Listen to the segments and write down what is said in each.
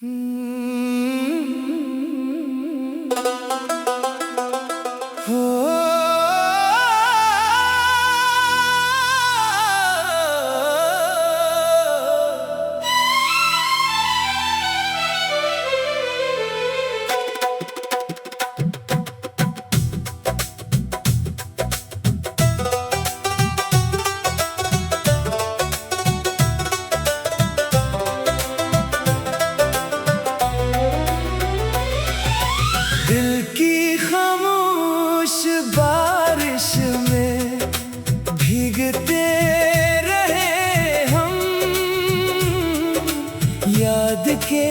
दिल की खामोश बारिश में भीगते रहे हम, याद के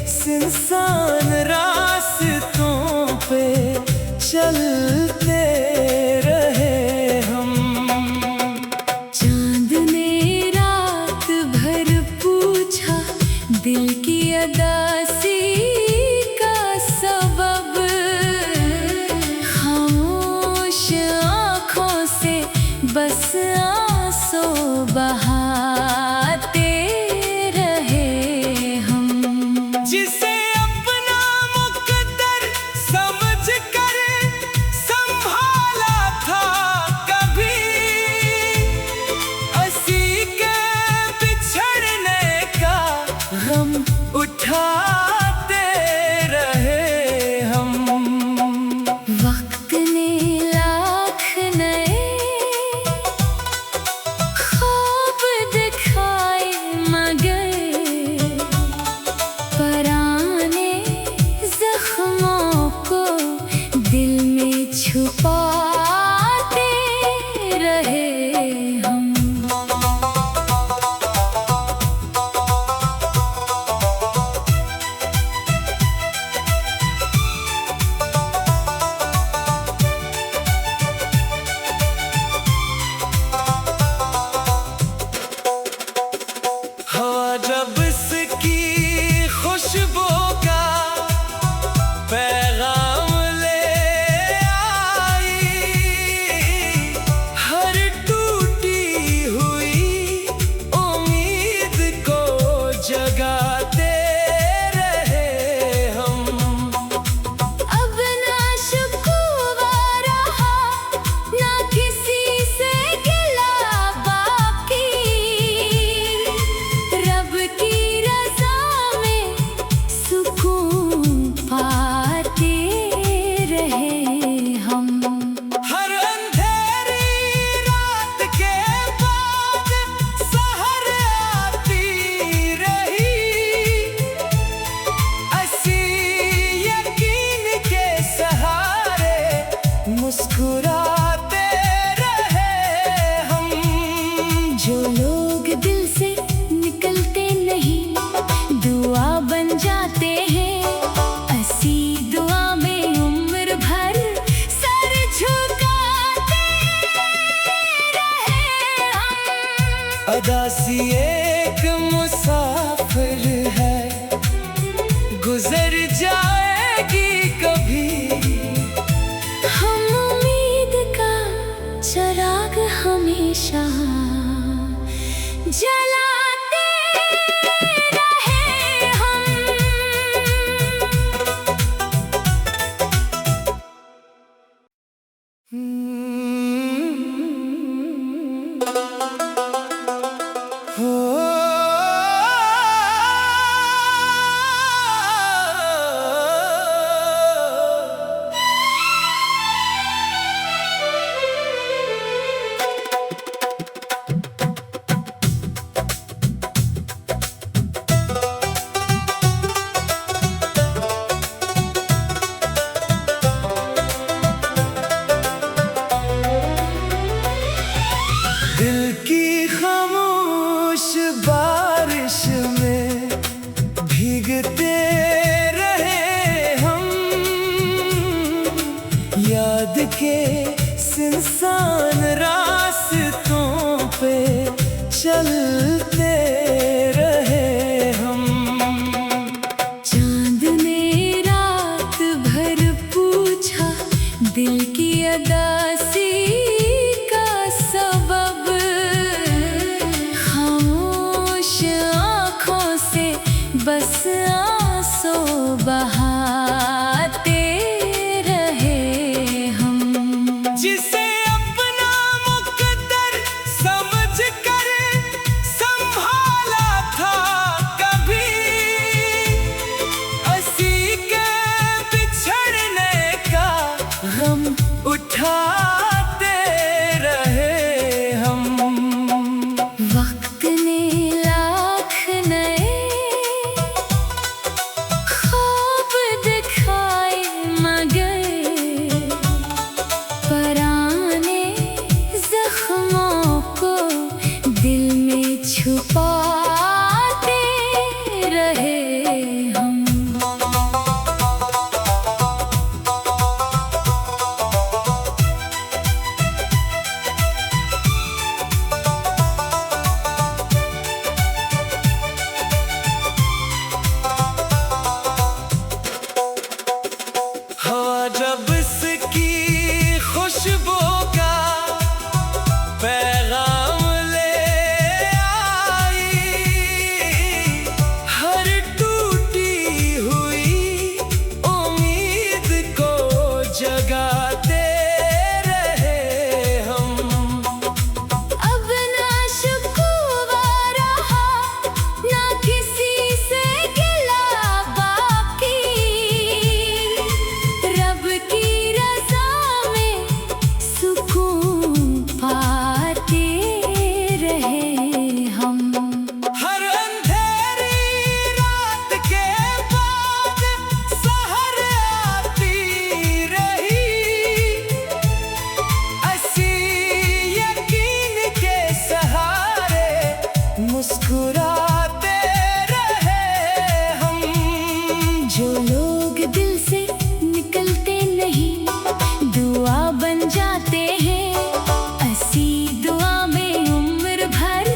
सुनसान रास्तों पे चलते रहे हम। चांद ने रात भर पूछा दिल की अदासी का सबब, खामोश आँखों से बस आंसू बहाते रहे हम। जिसे अपना मुकद्दर समझ कर संभाला था कभी, असी के बिछड़ने का गम उठाते रहे हम। वक्त ने लाख नए ख्वाब दिखाए मगर पुराने जख्मों को दिल में छुपाते रहे हम। जब इसकी खुशबू का पैगाम ले आई, हर टूटी हुई उम्मीद को जगाते रहे हम। अब ना शिकवा रहा ना किसी से गिला बाकी, रब की रज़ा में सुकून पाते रहे हम। हर अंधेरी रात के बाद सहर आती रही, असी यकीन के सहारे मुस्कुराते रहे हम। जो लोग दिल से निकलते नहीं दुआ बन जाते हैं, असी दुआ में उम्र भर सर झुकाते रहे हम। अदासी एक मुसाफिर है, गुजर जाएगी कभी। हम उम्मीद का चिराग हमेशा जलाते रहे हम। दिल की खामोश बारिश में भीगते रहे हम, याद के सुनसान रास्तों पे चलते रहे हम। चांद ने रात भर पूछा दिल की अदासी का सबब, खामोश आँखों से बस बहाते रहे हम। जिसे अपना मुकद्दर समझ कर संभाला था कभी, हंसी के बिछड़ने का गम उठाते रहे हम। वक्त ने लाख नए ख्वाब दिखाए मगर पुराने जख्मों को दिल में छुपाते रहे हम। जब इसकी खुशबू का पैगाम ले आई, हर टूटी हुई उम्मीद को जगाते रहे हम। अब ना शिकवा रहा ना किसी से गिला बाकी, रब की रज़ा में सुकून पाते रहे हम। हर अंधेरी रात के बाद सहर आती रही, ऐसी यकीन के सहारे मुस्कुराते रहे हम। जो लोग दिल से निकलते नहीं दुआ बन जाते हैं, ऐसी दुआ में उम्र भर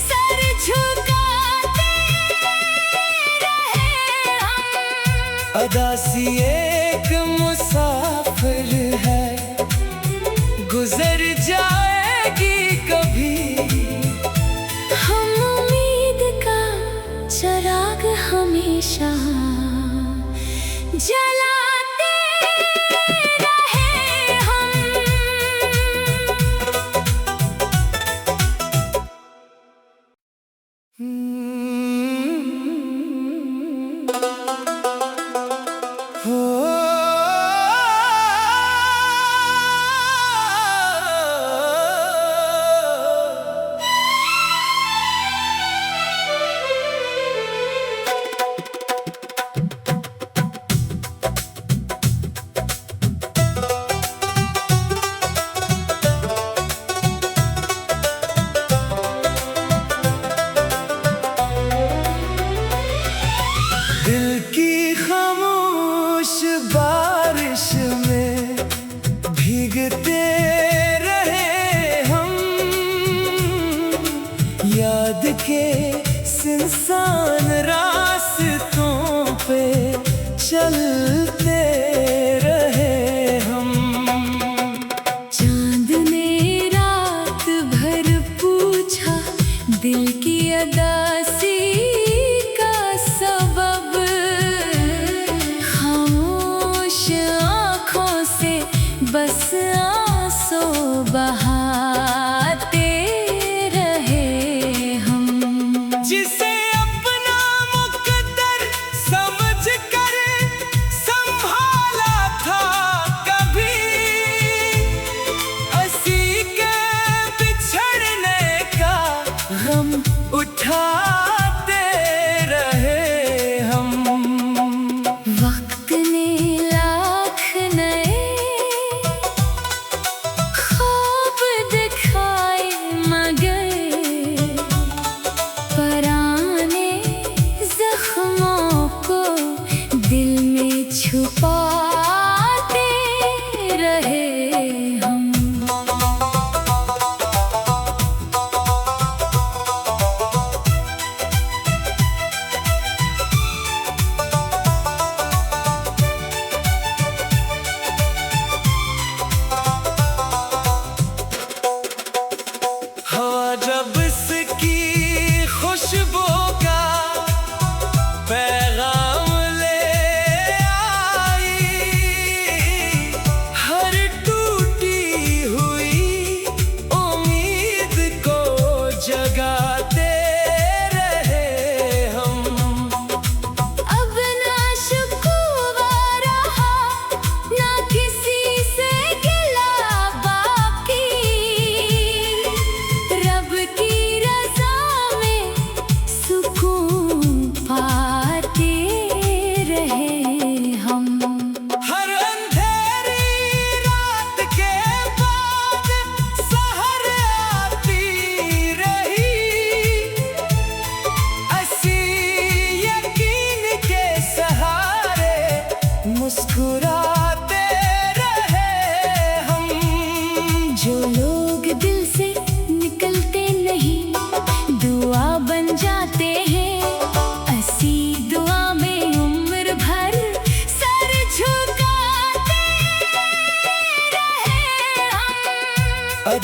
सर झुकाते रहे हम। अदासी एक मुसाफिर है, गुजर जाएगी कभी। हम उम्मीद का चिराग हमेशा जलाते रहे हम। हो दिल की खामोश बारिश में भीगते रहे हम, याद के सुनसान रास्तों पे चलते रहे हम। चांद ने रात भर पूछा दिल की अदासी का सबब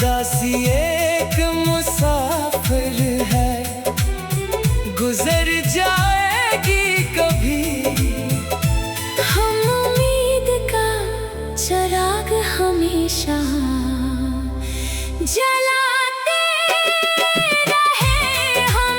उदासी एक मुसाफिर है, गुजर जाएगी कभी। हम उम्मीद का चिराग हमेशा जलाते रहे हम।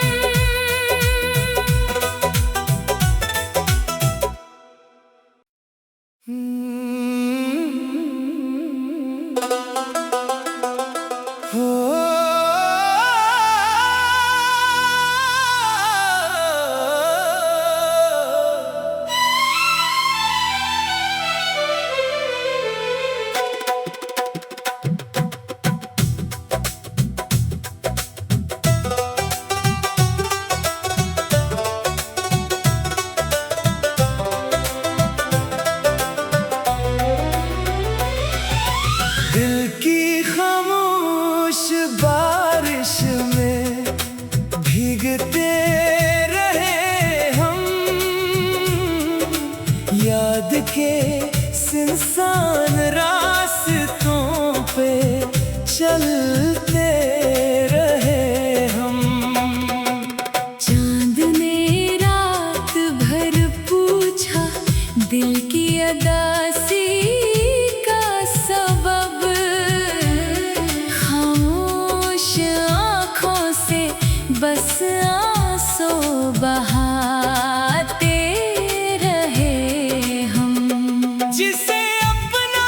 दिल की खामोश बारिश में भीगते रहे हम, याद के सुनसान रास्तों पे चलते रहे हम। चांद ने रात भर पूछा दिल की अदासी का सबब, खामोश आँखों से बस आंसू बहाते रहे हम। जिसे अपना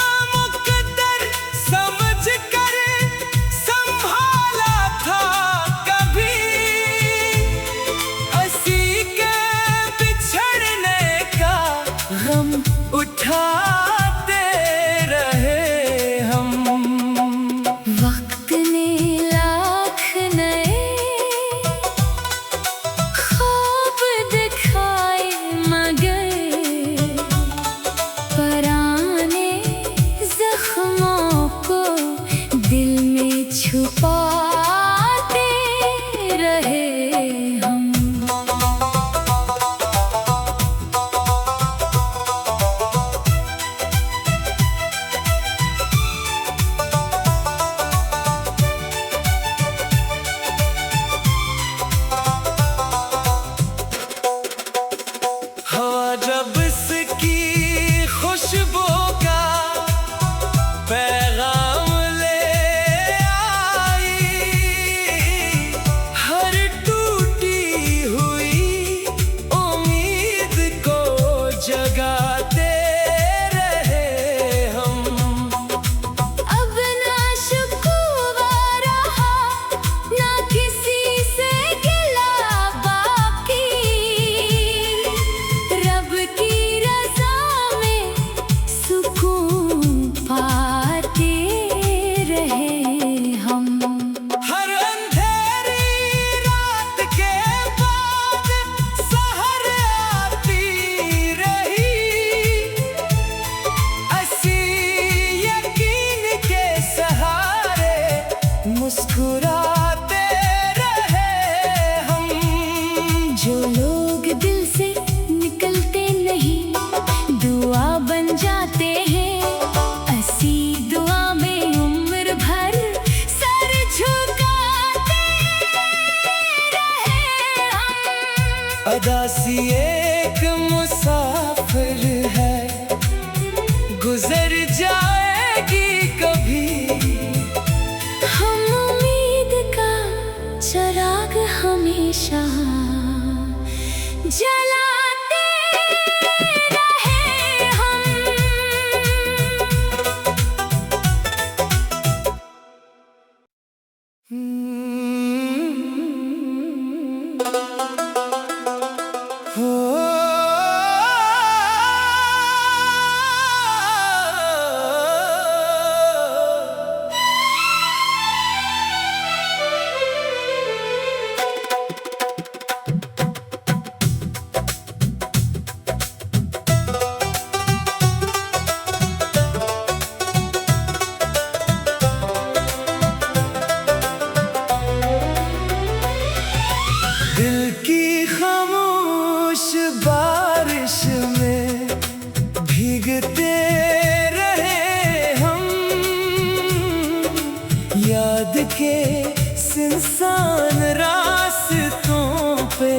सुनसान रास्तों पे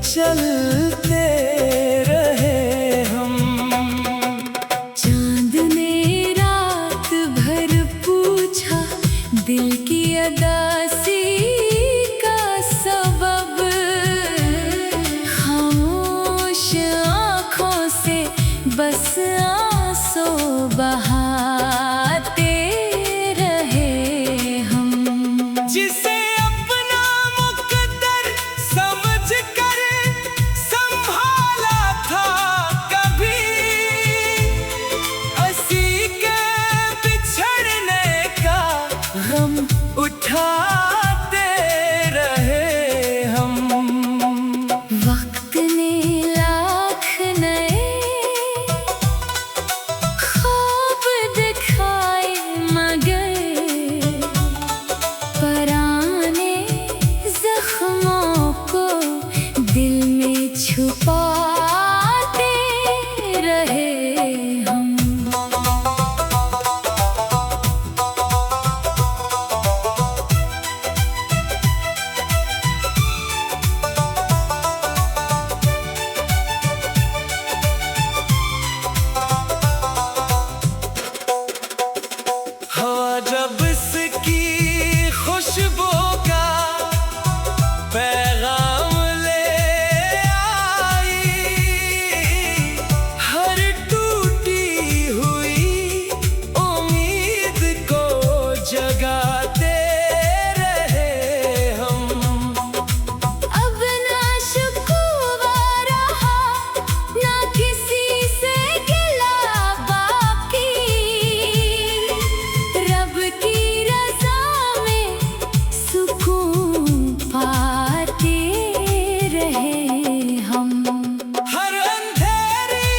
चलते रहे हम। चांद ने रात भर पूछा दिल की अदासी का सबब, खामोश आँखों से बस आंसू बहाते रहे हम। जिसे अपना मुकद्दर समझ कर संभाला था कभी, असी के बिछड़ने का गम उठाते रहे हम। वक्त ने लाख नए ख्वाब दिखाए मगर पराने जख्मों को दिल में छुपाते रहे हम। हाँ, जब इसकी खुशबू का पैगाम ले आई, हर टूटी हुई उम्मीद को जगाते रहे हम। अब ना शिकवा रहा ना किसी से गिला बाकी, रब की रज़ा में सुकून पाते रहे हम। हर अंधेरी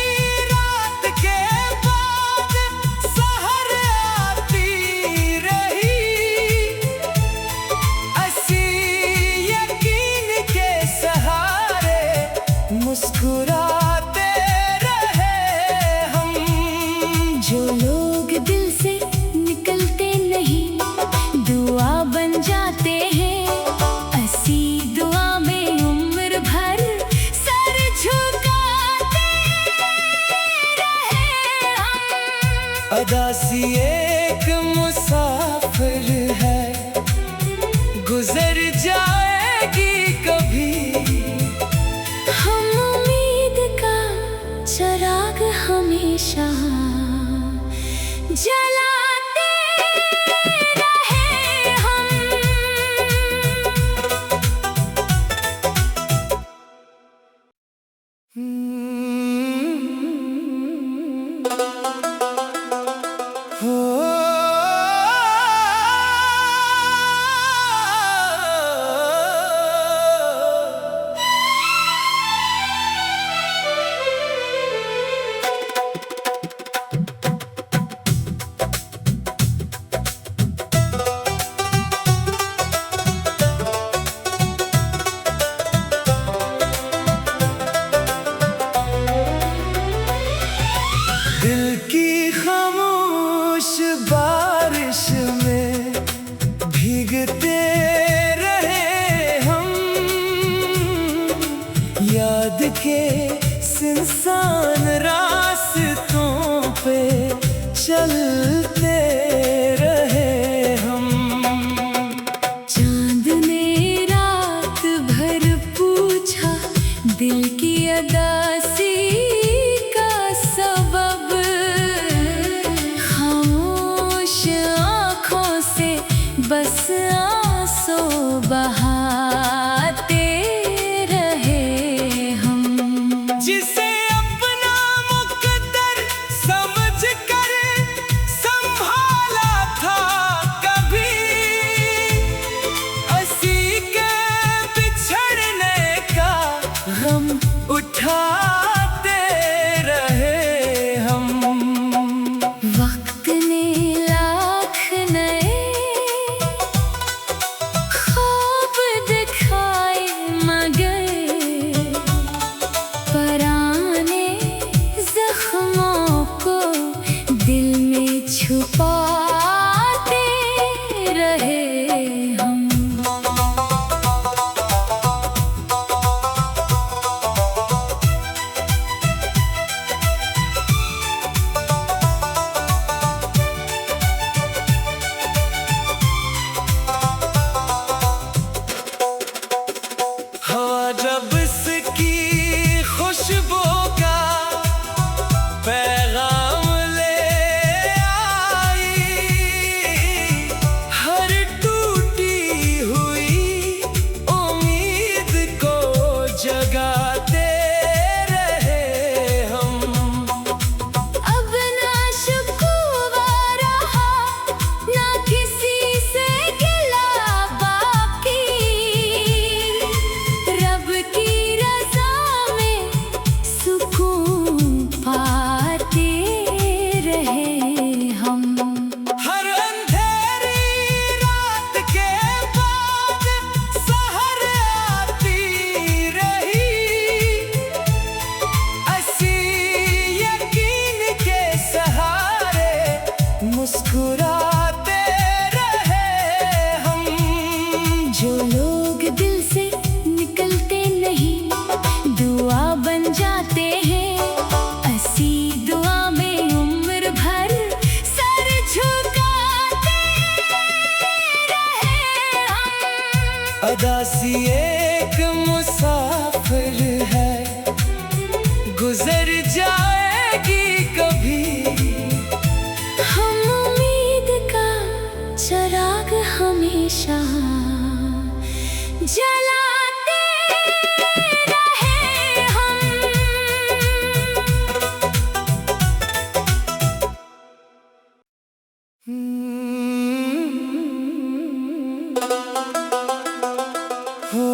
रात के बाद सहर आती रही, असी यकीन के सहारे मुस्कुराते रहे हम। जो लोग दिल से निकलते नहीं दुआ बन जाते हैं, असी दुआ में उम्र भर सर झुकाते रहे हम। अदासी एक मुसाफिर है, गुजर जाएगी कभी। हम उम्मीद का चिराग हमेशा जलाते रहे हम। दिल की खामोश बारिश में भीगते रहे हम, याद के सुनसान रास्तों पे चलते रहे हम। चांद ने रात भर पूछा दिल की अदासी का सबब, खामोश आँखों से बस आंसू बहाते रहे हम। जिसे अपना मुकद्दर समझ कर संभाला था कभी, असी के बिछड़ने का गम उठाते रहे हम। वक्त ने लाख नए ख्वाब दिखाए मगर पराने सुकून पाते रहे हम। हर अंधेरी रात के बाद सहर आती रही, ऐसी यकीन के सहारे मुस्कुराते रहे हम। जो लोग दिल से निकलते नहीं दुआ बन जाते हैं, ऐसी दुआ में उम्र भर सर झुकाते रहे हम। अदा सी एक मुसाफिर है, गुजर जाएगी कभी। हम उम्मीद का चिराग हमेशा जलाते रहे हम। हो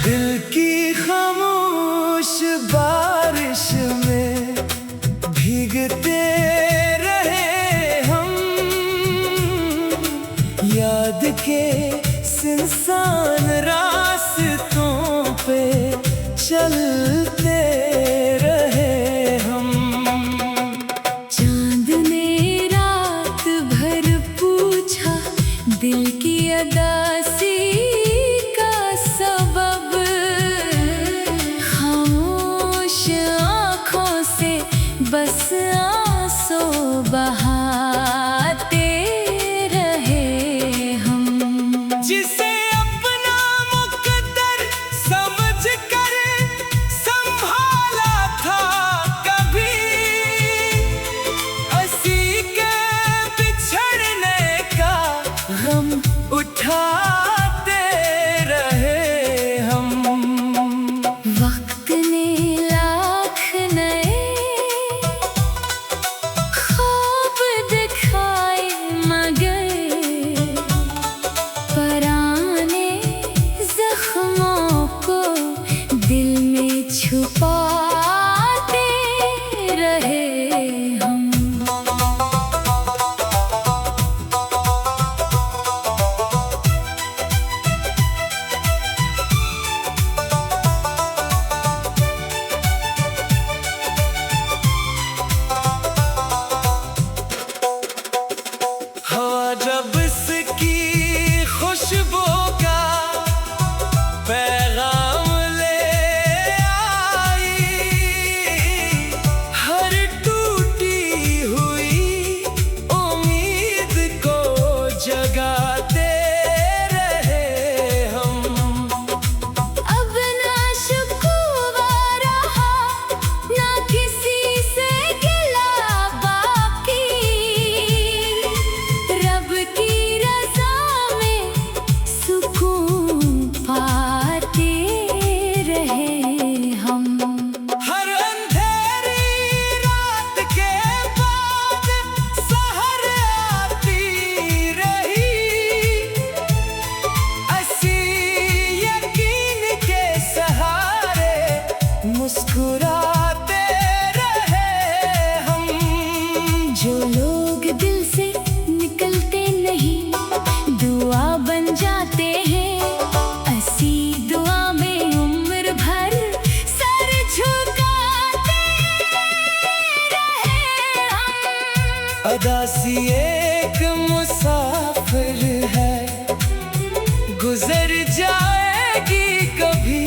दिल की खामोश बारिश में भीगते रहे हम, याद के सुनसान रास्तों पे चलते रहे हम। चांद ने रात भर पूछा दिल की अदासी का सबब, खामोश आँखों से बस आंसू बहाते रहे हम। जिसे अपना मुकद्दर समझ कर संभाला था कभी, हंसी के बिछड़ने का गम उठाते रहे हम। वक्त ने लाख नए ख्वाब दिखाए मगर पुराने जख्मों को दिल में छुपाते रहे हम। हवा जब इसकी खुशबू का पैगाम ले आई, हर टूटी हुई उम्मीद को जगाते रहे हम। अब ना शिकवा रहा ना किसी से गिला बाकी, रब की रज़ा में सुकून पाते रहे हम। हर अंधेरी रात के बाद सहर आती रही, ऐसी यकीन के सहारे मुस्कुराते रहे हम। जो लोग दिल से निकलते नहीं दुआ बन जाते हैं, ऐसी दुआ में उम्र भर सर झुकाते रहे हम। अदा सी एक मुसाफिर है, गुजर जाएगी कभी।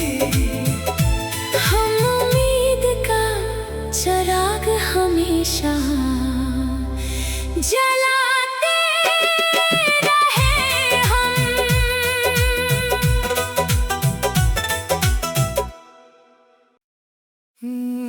हम उम्मीद का चिराग हमेशा जलाते रहे हम। Hmm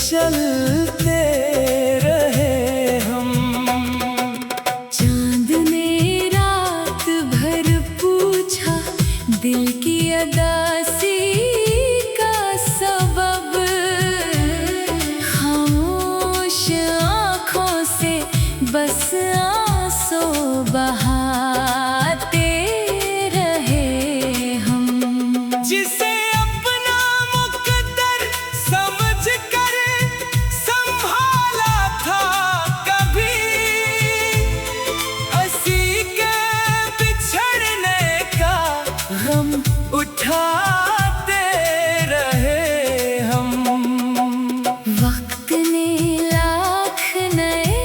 चलते रहे हम। चांद ने रात भर पूछा दिल की अदासी का सबब, खामोश आँखों से बस आंसू बहाते रहे हम। जिसे अपना मुकद्दर समझ कर संभाला था कभी, हंसी के बिछड़ने का गम उठाते रहे हम। वक्त ने लाख नए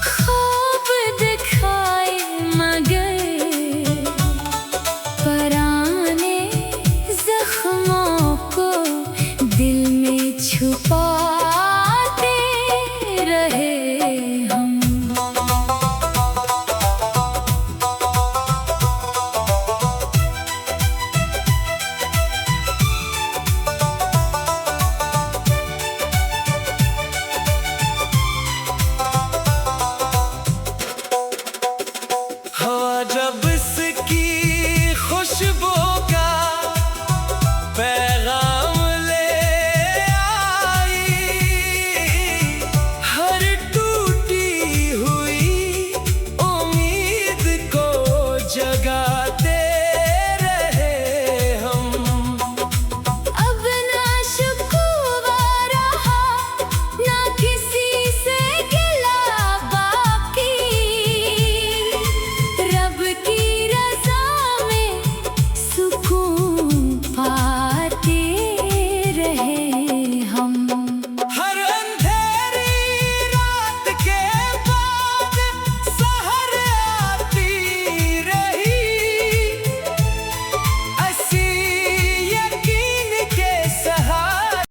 ख्वाब दिखाए मगर पुराने जख्मों को दिल में छुपा